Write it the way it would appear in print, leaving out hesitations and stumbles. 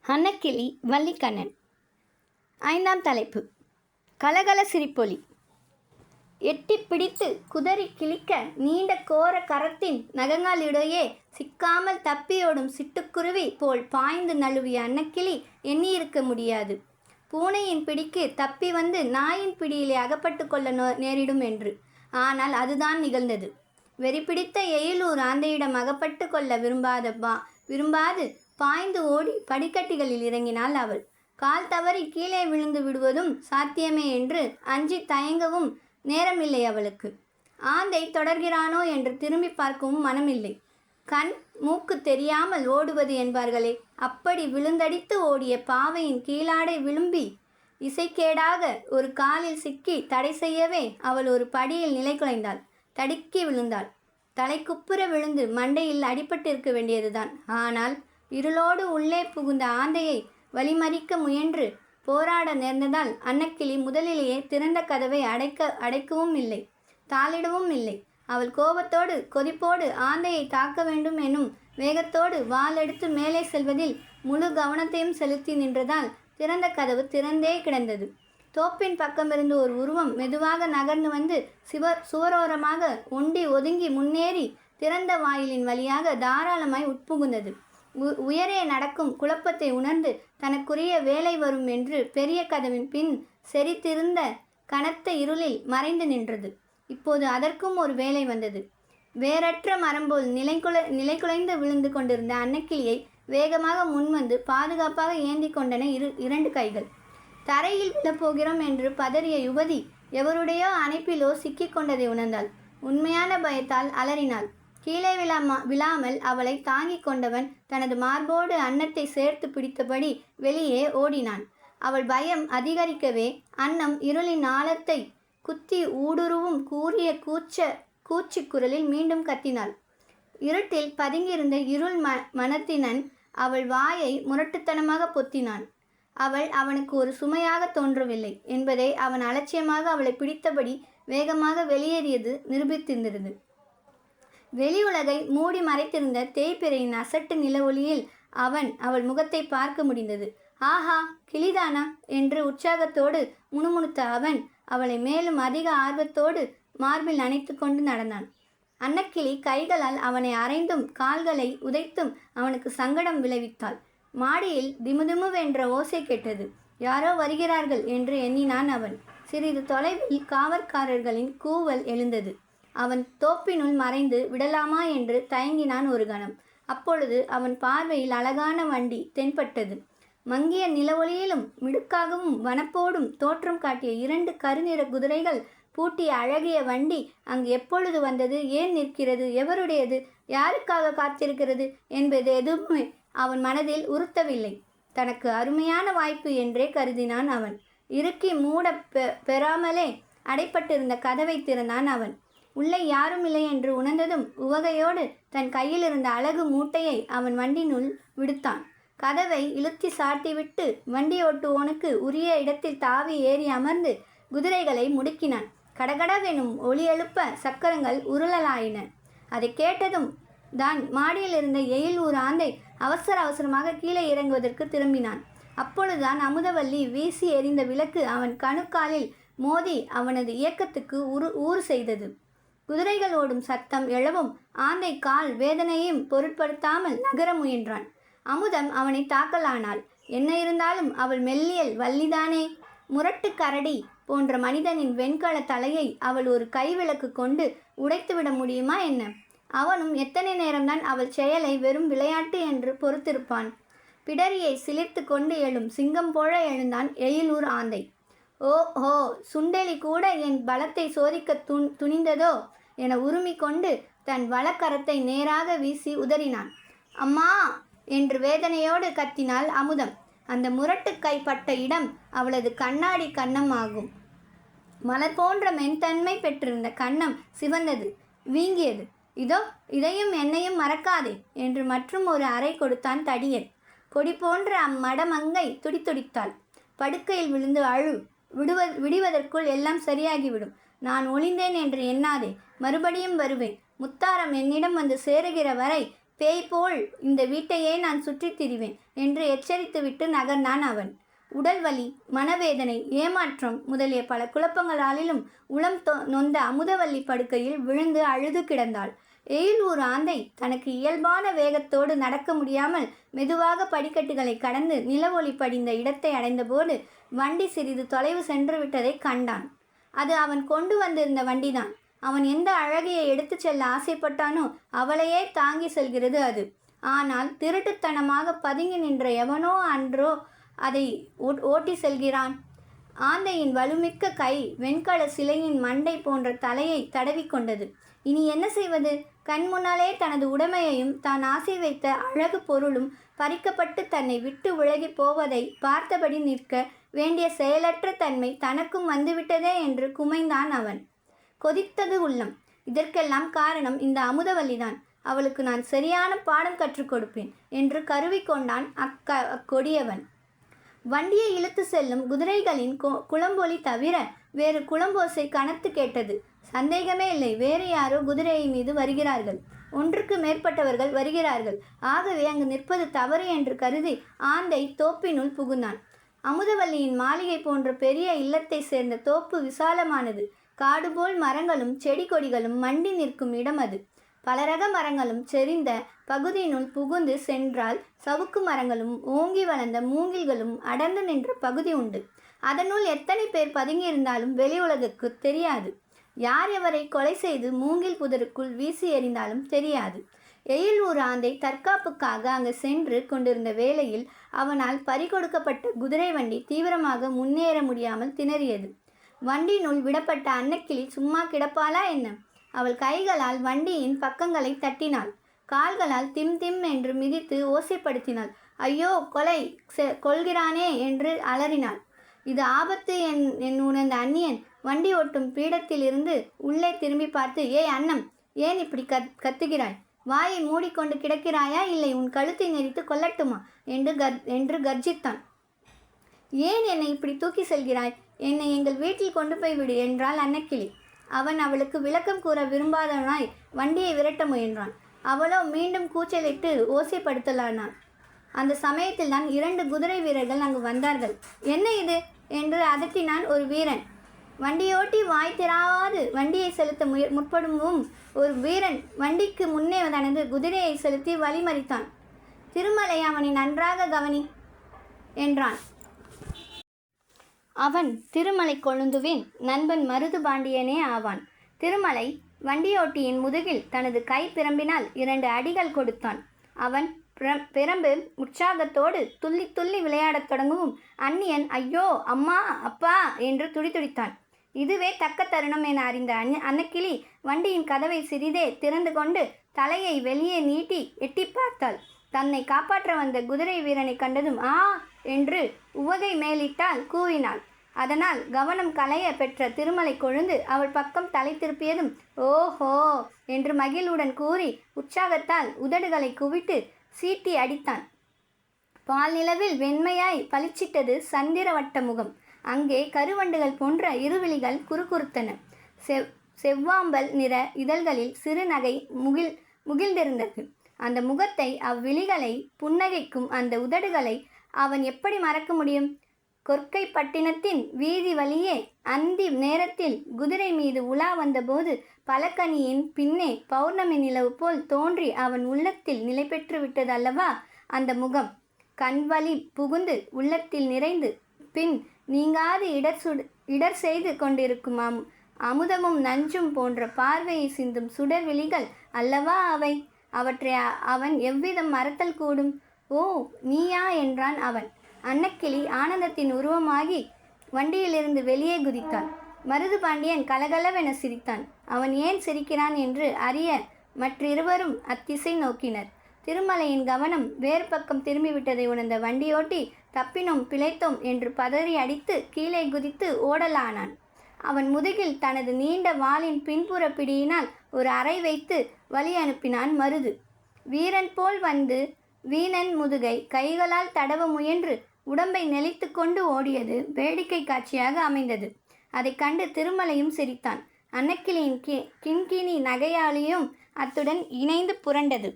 அன்னக்கிளி வள்ளிக்கண்ணன். 5ஆம் தலைப்பு. கலகல சிரிப்பொலி. எட்டிப் பிடித்து குதறி கிழிக்க நீண்ட கோர கரத்தின் நகங்களிடையே சிக்காமல் தப்பியோடும் சிட்டுக்குருவி போல் பாய்ந்து நழுவிய அன்னக்கிளி எண்ணியிருக்க முடியாது, பூனையின் பிடிக்கு தப்பி வந்து நாயின் பிடியிலே அகப்பட்டு கொள்ள நேரிடும் என்று. ஆனால் அதுதான் நிகழ்ந்தது. வெறிபிடித்த எயிலூர் ஆந்தையிடம் அகப்பட்டு கொள்ள விரும்பாது பாய்ந்து ஓடி படிக்கட்டிகளில் இறங்கினாள் அவள். கால் தவறி கீழே விழுந்து விடுவதும் சாத்தியமே என்று அஞ்சி தயங்கவும் நேரமில்லை அவளுக்கு. ஆந்தை தொடர்கிறானோ என்று திரும்பி பார்க்கவும் மனமில்லை. கண் மூக்கு தெரியாமல் ஓடுவது என்பார்களே, அப்படி விழுந்தடித்து ஓடிய பாவையின் கீழாடை விழும்பி இசைக்கேடாக ஒரு காலில் சிக்கி தடை செய்யவே அவள் ஒரு படியில் நிலை குலைந்தாள். தடுக்கி விழுந்தாள். தலைக்குப்புற விழுந்து மண்டையில் அடிபட்டிருக்க வேண்டியதுதான். ஆனால் இருளோடு உள்ளே புகுந்த ஆந்தையை வழிமறிக்க முயன்று போராட நேர்ந்ததால் அன்னக்கிளி முதலிலேயே திறந்த கதவை அடைக்கவும் இல்லை, தாளிடவும் இல்லை. அவள் கோபத்தோடு கொதிப்போடு ஆந்தையை தாக்க வேண்டும் எனும் வேகத்தோடு வாள் எடுத்து மேலே செல்வதில் முழு கவனத்தையும் செலுத்தி நின்றதால் திறந்த கதவு திறந்தே கிடந்தது. தோப்பின் பக்கமிருந்து ஒரு உருவம் மெதுவாக நகர்ந்து வந்து சுவரோரமாக ஒண்டி ஒதுங்கி முன்னேறி திறந்த வாயிலின் வழியாக தாராளமாய் உட்புகுந்தது. உயரே நடக்கும் குழப்பத்தை உணர்ந்து தனக்குரிய வேலை வரும் என்று பெரிய கதவின் பின் செறித்திருந்த கனத்த இருளில் மறைந்து நின்றது. இப்போது அதற்கும் ஒரு வேலை வந்தது. வேறற்ற மரம்போல் நிலைகுலைந்து விழுந்து கொண்டிருந்த அன்னக்கிளியை வேகமாக முன்வந்து பாதுகாப்பாக ஏந்தி கொண்டன இரண்டு கைகள். தரையில் விழப்போகிறோம் என்று பதறிய யுவதி எவருடையோ அணைப்பிலோ சிக்கிக் கொண்டதை உணர்ந்தாள். உண்மையான பயத்தால் அலறினாள். கீழே விழாமல் அவளை தாங்கிக் கொண்டவன் தனது மார்போடு அன்னத்தை சேர்த்து பிடித்தபடி வெளியே ஓடினான். அவள் பயம் அதிகரிக்கவே அன்னம் இருளின் ஆழத்தை குத்தி ஊடுருவும் கூறிய கூச்சி குரலில் மீண்டும் கத்தினாள். இருட்டில் பதுங்கியிருந்த இருள் மனத்தினன் அவள் வாயை முரட்டுத்தனமாக பொத்தினான். அவள் அவனுக்கு ஒரு சுமையாக தோன்றவில்லை என்பதை அவன் அலட்சியமாக அவளை பிடித்தபடி வேகமாக வெளியேறியது நிரூபித்திருந்தது. வெளி உலகை மூடி மறைத்திருந்த தேய்பிறையின் அசட்டு நில ஒளியில் அவள் முகத்தை பார்க்க முடிந்தது. ஆஹா, கிளிதானா என்று உற்சாகத்தோடு முணுமுணுத்த அவன் அவளை மேலும் அதிக ஆர்வத்தோடு மார்பில் அணைத்து கொண்டு நடந்தான். அன்னக்கிளி கைகளால் அவனை அரைந்தும் கால்களை உதைத்தும் அவனுக்கு சங்கடம் விளைவித்தாள். மாடியில் திமுதிமுவென்ற ஓசை கேட்டது. யாரோ வருகிறார்கள் என்று எண்ணினான் அவன். சிறிது தொலைவில் காவற்காரர்களின் கூவல் எழுந்தது. அவன் தோப்பினுள் மறைந்து விடலாமா என்று தயங்கினான் ஒரு கணம். அப்பொழுது அவன் பார்வையில் அழகான வண்டி தென்பட்டது. மங்கிய நிலவொளியிலும் மிடுக்காகவும் வனப்போடும் தோற்றம் காட்டிய 2 கருநிற குதிரைகள் பூட்டிய அழகிய வண்டி அங்கு எப்பொழுது வந்தது, ஏன் நிற்கிறது, எவருடையது, யாருக்காக காத்திருக்கிறது என்பது எதுவுமே அவன் மனதில் உறுத்தவில்லை. தனக்கு அருமையான வாய்ப்பு என்றே கருதினான் அவன். இறுக்கி மூட பெறாமலே அடைப்பட்டிருந்த கதவை திறந்தான் அவன். உள்ளே யாரும் இல்லை என்று உணர்ந்ததும் உவகையோடு தன் கையில் இருந்த அழகு மூட்டையை அவன் வண்டினுள் விடுத்தான். கதவை இழுத்தி சாட்டிவிட்டு வண்டி ஓட்டுவோனுக்கு உரிய இடத்தில் தாவி ஏறி அமர்ந்து குதிரைகளை முடுக்கினான். கடகடவெனும் ஒளி எழுப்ப சக்கரங்கள் உருளலாயின. அதை கேட்டதும் தான் மாடியில் இருந்த எயிலூர் ஆந்தை அவசரமாக கீழே இறங்குவதற்கு திரும்பினான். அப்பொழுதுதான் அமுதவல்லி வீசி எறிந்த விளக்கு அவன் கணுக்காலில் மோதி அவனது இயக்கத்துக்கு ஊறு செய்தது. குதிரைகள் ஓடும் சத்தம் எழவும் ஆந்தை கால் வேதனையும் பொருட்படுத்தாமல் நகர முயன்றான். அமுதம் அவனை தாக்கலானாள். என்ன இருந்தாலும் அவள் மெல்லியல் வள்ளிதானே. முரட்டு கரடி போன்ற மனிதனின் வெண்கல தலையை அவள் ஒரு கைவிளக்கு கொண்டு உடைத்துவிட முடியுமா என்ன? அவனும் எத்தனை நேரம்தான் அவள் செயலை வெறும் விளையாட்டு என்று பொறுத்திருப்பான்? பிடரியை சிலிர்த்து கொண்டு எழும் சிங்கம் போல எழுந்தான் எயிலூர் ஆந்தை. ஓஹோ, சுண்டெலி கூட என் பலத்தை சோதிக்க துணிந்ததோ என உருமி கொண்டு தன் வலக்கரத்தை நேராக வீசி உதறினான். அம்மா என்று வேதனையோடு கத்தினாள் அமுதம். அந்த முரட்டு கைப்பட்ட இடம் அவளது கண்ணாடி கன்னம் ஆகும். மலர் போன்ற மென்தன்மை பெற்றிருந்த கன்னம் சிவந்தது, வீங்கியது. இதோ இதையும் என்னையும் மறக்காதே என்று மற்றும் ஒரு அறை கொடுத்தான் தடியன். கொடி போன்ற அம்மடமங்கை துடித்தாள். படுக்கையில் விழுந்து அழு, விடுவதற்குள் எல்லாம் சரியாகிவிடும். நான் ஒளிந்தேன் என்று எண்ணாதே, மறுபடியும் வருவேன். முத்தாரம் என்னிடம் வந்து சேருகிற வரை பேய் போல் இந்த வீட்டையே நான் சுற்றித் திரிவேன் என்று எச்சரித்துவிட்டு நகர்ந்தான் அவன். உடல் வலி, மனவேதனை, ஏமாற்றம் முதலிய பல குழப்பங்களாலும் உளம் நொந்த அமுதவல்லி படுக்கையில் விழுந்து அழுது கிடந்தாள். எயிலூர் ஆந்தை தனக்கு இயல்பான வேகத்தோடு நடக்க முடியாமல் மெதுவாக படிக்கட்டுகளை கடந்து நிலவொளி படிந்த இடத்தை அடைந்தபோது வண்டி சிறிது தொலைவு சென்று விட்டதை கண்டான். அது அவன் கொண்டு வந்திருந்த வண்டிதான். அவன் எந்த அழகியை எடுத்து செல்ல ஆசைப்பட்டானோ அவளையே தாங்கி செல்கிறது அது. ஆனால் திருட்டுத்தனமாக பதுங்கி நின்ற எவனோ அன்றோ அதை ஓட்டி செல்கிறான். ஆந்தையின் வலுமிக்க கை வெண்கல சிலையின் மண்டை போன்ற தலையை தடவிக்கொண்டது. இனி என்ன செய்வது? கண் முன்னாலே தனது உடைமையையும் தான் ஆசை வைத்த அழகு பொருளும் பறிக்கப்பட்டு தன்னை விட்டு விலகி போவதை பார்த்தபடி நிற்க வேண்டிய செயலற்ற தன்மை தனக்கும் வந்துவிட்டதே என்று குமைந்தான் அவன். கொதித்தது உள்ளம். இதற்கெல்லாம் காரணம் இந்த அமுதவல்லிதான். அவளுக்கு நான் சரியான பாடம் கற்றுக் கொடுப்பேன் என்று கருவிக்கொண்டான் அக்கொடியவன். வண்டியை இழுத்து செல்லும் குதிரைகளின் குளம்பொலி தவிர வேறு குளம்போசை கனத்து கேட்டது. சந்தேகமே இல்லை, வேறு யாரோ குதிரையை மீது வருகிறார்கள். ஒன்றுக்கு மேற்பட்டவர்கள் வருகிறார்கள். ஆகவே அங்கு நிற்பது தவறு என்று கருதி ஆந்தை தோப்பினுள் புகுந்தான். அமுதவல்லியின் மாளிகை போன்ற பெரிய இல்லத்தை சேர்ந்த தோப்பு விசாலமானது. காடுபோல் மரங்களும் செடி கொடிகளும் மண்டி நிற்கும் இடம் அது. பலரக மரங்களும் செறிந்த பகுதியினுள் புகுந்து சென்றால் சவுக்கு மரங்களும் ஓங்கி வளர்ந்த மூங்கில்களும் அடர்ந்து நின்ற பகுதி உண்டு. அதனுள் எத்தனை பேர் பதுங்கியிருந்தாலும் வெளி உலகுக்கு தெரியாது. யார் எவரை கொலை செய்து மூங்கில் புதருக்குள் வீசி எறிந்தாலும் தெரியாது. எயிலூர் ஆந்தை தற்காப்புக்காக அங்கு சென்று கொண்டிருந்த வேளையில் அவனால் பறிகொடுக்கப்பட்ட குதிரை வண்டி தீவிரமாக முன்னேற முடியாமல் திணறியது. வண்டியினுள் விடப்பட்ட அன்னக்கிளி சும்மா கிடப்பாளா என்ன? அவள் கைகளால் வண்டியின் பக்கங்களை தட்டினாள். கால்களால் திம் திம் என்று மிதித்து ஓசைப்படுத்தினாள். ஐயோ, கொல்கிறானே என்று அலறினாள். இது ஆபத்து என் உணர்ந்த அந்நியன் வண்டி ஓட்டும் பீடத்தில் இருந்து உள்ளே திரும்பி பார்த்து, ஏய் அன்னம், ஏன் இப்படி கத்துகிறாய்? வாயை மூடிக்கொண்டு கிடக்கிறாயா? இல்லை உன் கழுத்தை நெரித்து கொல்லட்டுமா என்று கர்ஜித்தான். ஏன் என்னை இப்படி தூக்கி செல்கிறாய்? என்னை எங்கள் வீட்டில் கொண்டு போய் விடு என்றாள் அன்னக்கிளி. அவன் அவளுக்கு விளக்கம் கூற விரும்பாதவனாய் வண்டியை விரட்ட முயன்றான். அவளோ மீண்டும் கூச்சலிட்டு ஓசைப்படுத்தலானாள். அந்த சமயத்தில் தான் 2 குதிரை வீரர்கள் அங்கு வந்தார்கள். என்ன இது என்று அதட்டினான் ஒரு வீரன். வண்டியோட்டி வாய் திறாது வண்டியை செலுத்த முற்படும் ஒரு வீரன் வண்டிக்கு முன்னே தனது குதிரையை செலுத்தி வழிமறித்தான். திருமலை, அவனை நன்றாக கவனி என்றான். அவன் திருமலை கொழுந்துவின் நண்பன் மருது பாண்டியனே ஆவான். திருமலை வண்டியோட்டியின் முதுகில் தனது கை பிரம்பினால் 2 அடிகள் கொடுத்தான். அவன் பிரம்பு உற்சாகத்தோடு துள்ளி துள்ளி விளையாடத் தொடங்கவும் அந்நியன் ஐயோ, அம்மா, அப்பா என்று துடித்தான். இதுவே தக்க தருணம் என அறிந்த அன்னக்கிளி வண்டியின் கதவை சிறிதே திறந்து கொண்டு தலையை வெளியே நீட்டி எட்டி பார்த்தாள். தன்னை காப்பாற்ற வந்த குதிரை வீரனை கண்டதும் ஆ என்று உவகை மேலிட்டால் கூவினாள். அதனால் கவனம் களைய பெற்ற திருமலை கொழுந்து அவள் பக்கம் தலை திருப்பியதும் ஓஹோ என்று மகிழ்வுடன் கூறி உற்சாகத்தால் உதடுகளை குவிட்டு சீட்டி அடித்தான். பால் நிலவில் வெண்மையாய் பளிச்சிட்டது சந்திரவட்ட முகம். அங்கே கருவண்டுகள் போன்ற இருவிழிகள் குறுகுறுத்தன. செவ்வாம்பல் நிற இதழ்களில் சிறு நகை முகிழ்ந்திருந்தது. அந்த முகத்தை, அவ்விழிகளை, புன்னகைக்கும் அந்த உதடுகளை அவன் எப்படி மறக்க முடியும்? கொற்கை பட்டினத்தின் வீதி வழியே அந்தி நேரத்தில் குதிரை மீது உலா வந்தபோது பலகனியின் பின்னே பௌர்ணமி நிலவு போல் தோன்றி அவன் உள்ளத்தில் நிலை பெற்று விட்டதல்லவா அந்த முகம். கண்வழி புகுந்து உள்ளத்தில் நிறைந்து பின் நீங்காது இடர் செய்து கொண்டிருக்கும் அமுதமும் நஞ்சும் போன்ற பார்வையை சிந்தும் சுடர் விழிகள் அல்லவா அவை. அவற்றை அவன் எவ்விதம் மறத்தல் கூடும்? ஓ, நீயா என்றான் அவன். அன்னக்கிளி ஆனந்தத்தின் உருவமாகி வண்டியிலிருந்து வெளியே குதித்தாள். மருது பாண்டியன் கலகலவென சிரித்தான். அவன் ஏன் சிரிக்கிறான் என்று அறிய மற்றிருவரும் அத்திசை நோக்கினர். திருமலையின் கவனம் வேறு பக்கம் திரும்பிவிட்டதை உணர்ந்த வண்டியோட்டி தப்பினோம் பிழைத்தோம் என்று பதறி அடித்து கீழே குதித்து ஓடலானான். அவன் முதுகில் தனது நீண்ட வாளின் பின்புற பிடியினால் ஒரு அறை வைத்து வழி அனுப்பினான் மருது. வீரன் போல் வந்து வீணன் முதுகை கைகளால் தடவ முயன்று உடம்பை நெளித்து கொண்டு ஓடியது வேடிக்கை காட்சியாக அமைந்தது. அதை கண்டு திருமலையும் சிரித்தான். அன்னக்கிளியின் கிண்கிணி நகையாளியும் அத்துடன் இணைந்து புரண்டது.